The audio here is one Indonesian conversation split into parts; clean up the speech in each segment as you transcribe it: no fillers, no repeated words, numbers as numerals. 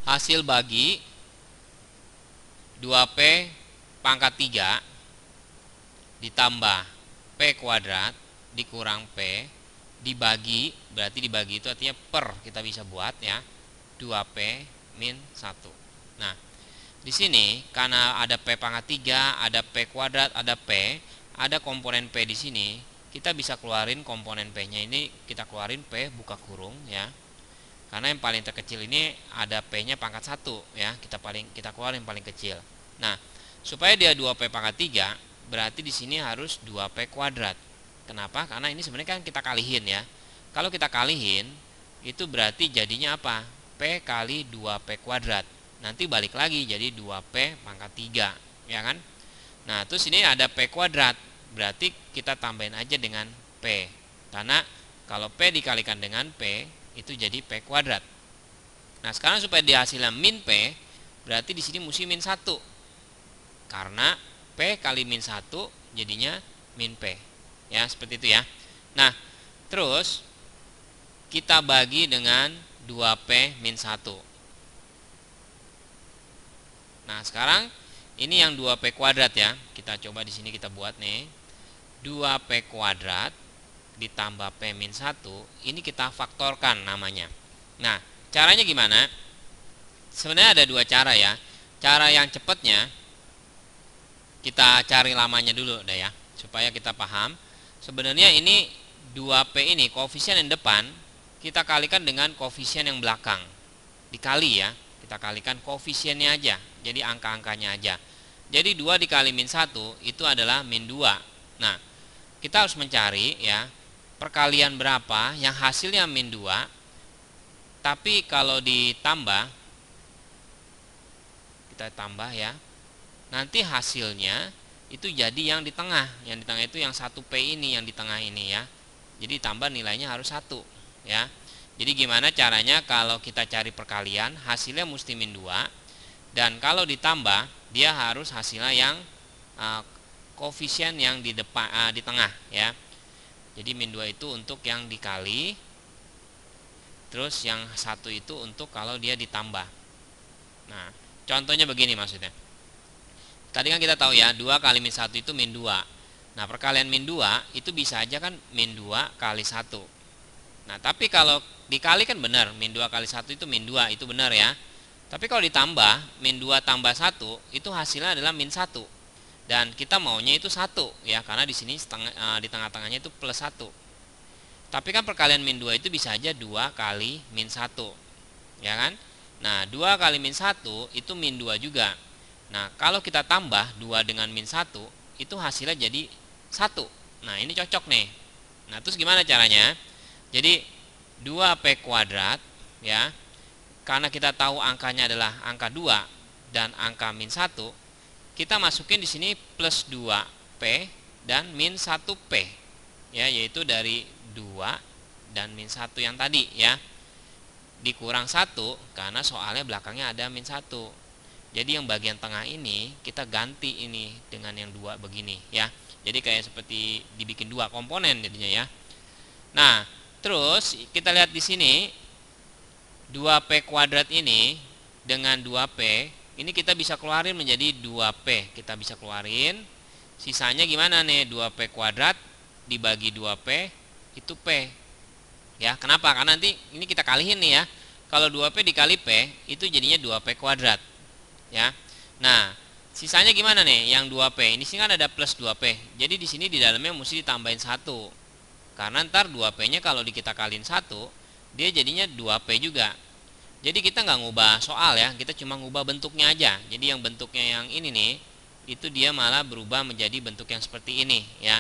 hasil bagi 2P pangkat 3 ditambah P kuadrat dikurang P dibagi, berarti dibagi itu artinya per, kita bisa buat ya 2P min 1. Nah, di sini karena ada P pangkat 3, ada P kuadrat, ada P, ada komponen P di sini, kita bisa keluarin komponen P-nya ini, kita keluarin P buka kurung ya. Karena yang paling terkecil ini ada P-nya pangkat 1 ya, kita keluarin paling kecil. Nah, supaya dia 2P pangkat 3, berarti di sini harus 2P kuadrat. Kenapa? Karena ini sebenarnya kan kita kalihin ya. Kalau kita kalihin, itu berarti jadinya apa? P kali 2P kuadrat. Nanti balik lagi jadi 2P pangkat 3, ya kan? Nah, terus ini ada P kuadrat, berarti kita tambahin aja dengan P. Karena kalau P dikalikan dengan P, itu jadi P kuadrat. Nah, sekarang supaya dia hasilnya min P, berarti di sini mesti min 1. Karena P kali min 1 jadinya min P. Ya, seperti itu ya. Nah, terus kita bagi dengan 2P min 1. Nah, sekarang ini yang 2P kuadrat ya. Kita coba di sini kita buat nih. 2P kuadrat ditambah P min 1, ini kita faktorkan namanya. Nah, caranya gimana? Sebenarnya ada dua cara ya. Cara yang cepatnya, kita cari lamanya dulu deh ya, supaya kita paham. Sebenarnya ini 2P ini, koefisien yang depan, kita kalikan dengan koefisien yang belakang. Dikali ya, kita kalikan koefisiennya aja, jadi angka-angkanya aja. Jadi 2 dikali min 1, itu adalah min 2. Nah, kita harus mencari ya, perkalian berapa yang hasilnya min 2, tapi kalau ditambah, kita tambah ya, nanti hasilnya itu jadi yang di tengah. Yang di tengah itu yang 1P ini, yang di tengah ini ya. Jadi tambah nilainya harus 1 ya. Jadi gimana caranya kalau kita cari perkalian, hasilnya mesti min 2, dan kalau ditambah dia harus hasilnya yang koefisien yang di depan, di tengah ya. Jadi min 2 itu untuk yang dikali, terus yang 1 itu untuk kalau dia ditambah. Nah, contohnya begini maksudnya. Tadi kan kita tahu ya, 2 kali min 1 itu min 2. Nah, perkalian min 2 itu bisa aja kan min 2 kali 1. Nah, tapi kalau dikali kan benar, min 2 kali 1 itu min 2, itu benar ya. Tapi kalau ditambah, min 2 tambah 1, itu hasilnya adalah min 1. Dan kita maunya itu 1 ya, karena di sini di tengah-tengahnya itu plus 1. Tapi kan perkalian min 2 itu bisa aja 2 kali min 1. Ya kan? Nah, 2 kali min 1 itu min 2 juga. Nah, kalau kita tambah 2 dengan min 1, itu hasilnya jadi 1. Nah, ini cocok nih. Nah, terus gimana caranya? Jadi 2P kuadrat ya. Karena kita tahu angkanya adalah angka 2 dan angka min 1, kita masukin di sini plus 2P dan min 1P ya, yaitu dari 2 dan min 1 yang tadi ya, dikurang 1 karena soalnya belakangnya ada min 1. Jadi yang bagian tengah ini kita ganti ini dengan yang 2 begini ya. Jadi kayak seperti dibikin 2 komponen jadinya ya. Nah, terus kita lihat di sini 2P kuadrat ini dengan 2P ini kita bisa keluarin menjadi 2P. Kita bisa keluarin. Sisanya gimana nih? 2P kuadrat dibagi 2P itu P. Ya, kenapa? Karena nanti ini kita kalihin nih ya. Kalau 2P dikali P itu jadinya 2P kuadrat. Ya. Nah, sisanya gimana nih? Yang 2P. Ini sini kan ada plus 2P. Jadi di sini di dalamnya mesti ditambahin 1. Karena ntar 2P-nya kalau kita kaliin 1, dia jadinya 2P juga. Jadi kita nggak ngubah soal ya, kita cuma ngubah bentuknya aja. Jadi yang bentuknya yang ini nih, itu dia malah berubah menjadi bentuk yang seperti ini ya.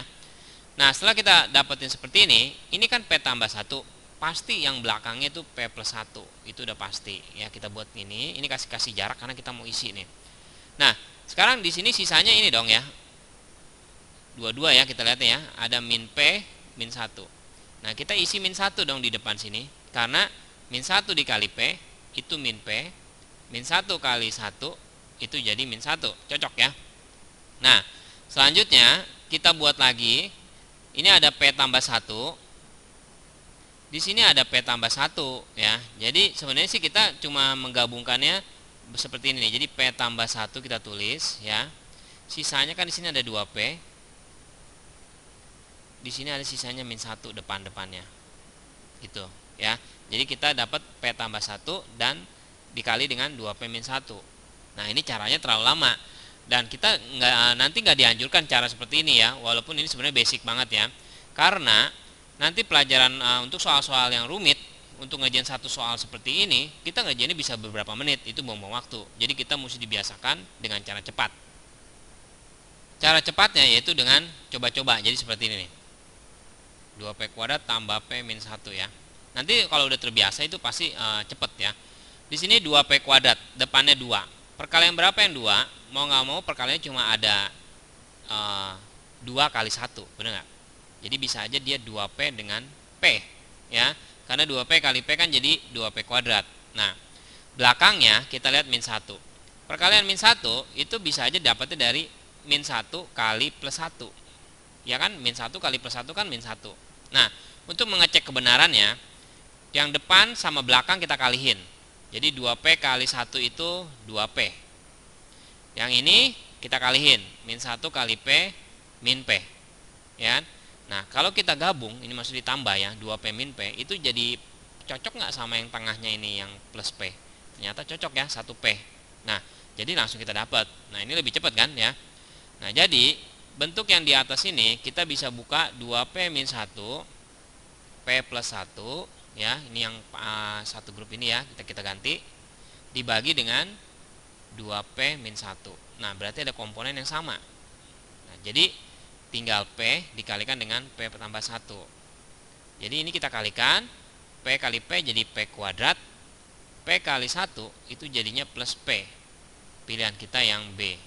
Nah, setelah kita dapetin seperti ini kan P tambah 1, pasti yang belakangnya itu P plus 1, itu udah pasti ya. Kita buat ini kasih jarak karena kita mau isi nih. Nah, sekarang di sini sisanya ini dong ya, 22 ya, kita lihat ya, ada min P, min 1. Nah, kita isi min 1 dong di depan sini, karena min 1 dikali P itu min P, min 1 kali 1 itu jadi min 1, cocok ya. Nah, selanjutnya kita buat lagi, ini ada P tambah 1, Di sini ada P tambah 1 ya. Jadi sebenarnya sih kita cuma menggabungkannya seperti ini nih. Jadi P tambah 1 kita tulis ya. Sisanya kan di sini ada 2P. Di sini ada sisanya min 1 depan-depannya. Gitu ya. Jadi kita dapat P tambah 1 dan dikali dengan 2P min 1. Nah, ini caranya terlalu lama. Dan kita nanti nggak dianjurkan cara seperti ini ya. Walaupun ini sebenarnya basic banget ya. Karena nanti pelajaran untuk soal-soal yang rumit, untuk ngerjain satu soal seperti ini, kita ngerjainnya bisa beberapa menit, itu buang-buang waktu. Jadi kita mesti dibiasakan dengan cara cepat. Cara cepatnya yaitu dengan coba-coba. Jadi seperti ini nih. 2P kuadrat tambah P min 1 ya. Nanti kalau udah terbiasa itu pasti cepet ya. Di sini 2P kuadrat, depannya 2. Perkalian berapa yang 2? Mau nggak mau perkaliannya cuma ada 2 kali 1, bener nggak? Jadi bisa aja dia 2P dengan P ya. Karena 2P kali P kan jadi 2P kuadrat. Nah, belakangnya kita lihat min 1. Perkalian min 1 itu bisa aja dapatnya dari min 1 kali plus 1. Ya kan, min 1 kali plus 1 kan min 1. Nah, untuk mengecek kebenarannya, yang depan sama belakang kita kalihin. Jadi 2P kali 1 itu 2P. Yang ini kita kalihin, min 1 kali P min P. Ya. Nah, kalau kita gabung, ini maksud ditambah ya, 2P min P, itu jadi cocok nggak sama yang tengahnya ini yang plus P? Ternyata cocok ya, 1P. Nah, jadi langsung kita dapat. Nah, ini lebih cepat kan ya. Nah, jadi bentuk yang di atas ini kita bisa buka 2P min 1, P plus 1 ya, ini yang satu grup ini ya, kita ganti, dibagi dengan 2P min 1. Nah, berarti ada komponen yang sama. Nah, jadi tinggal P dikalikan dengan P tambah 1. Jadi ini kita kalikan, P kali P jadi P kuadrat, P kali 1 itu jadinya plus P. Pilihan kita yang B.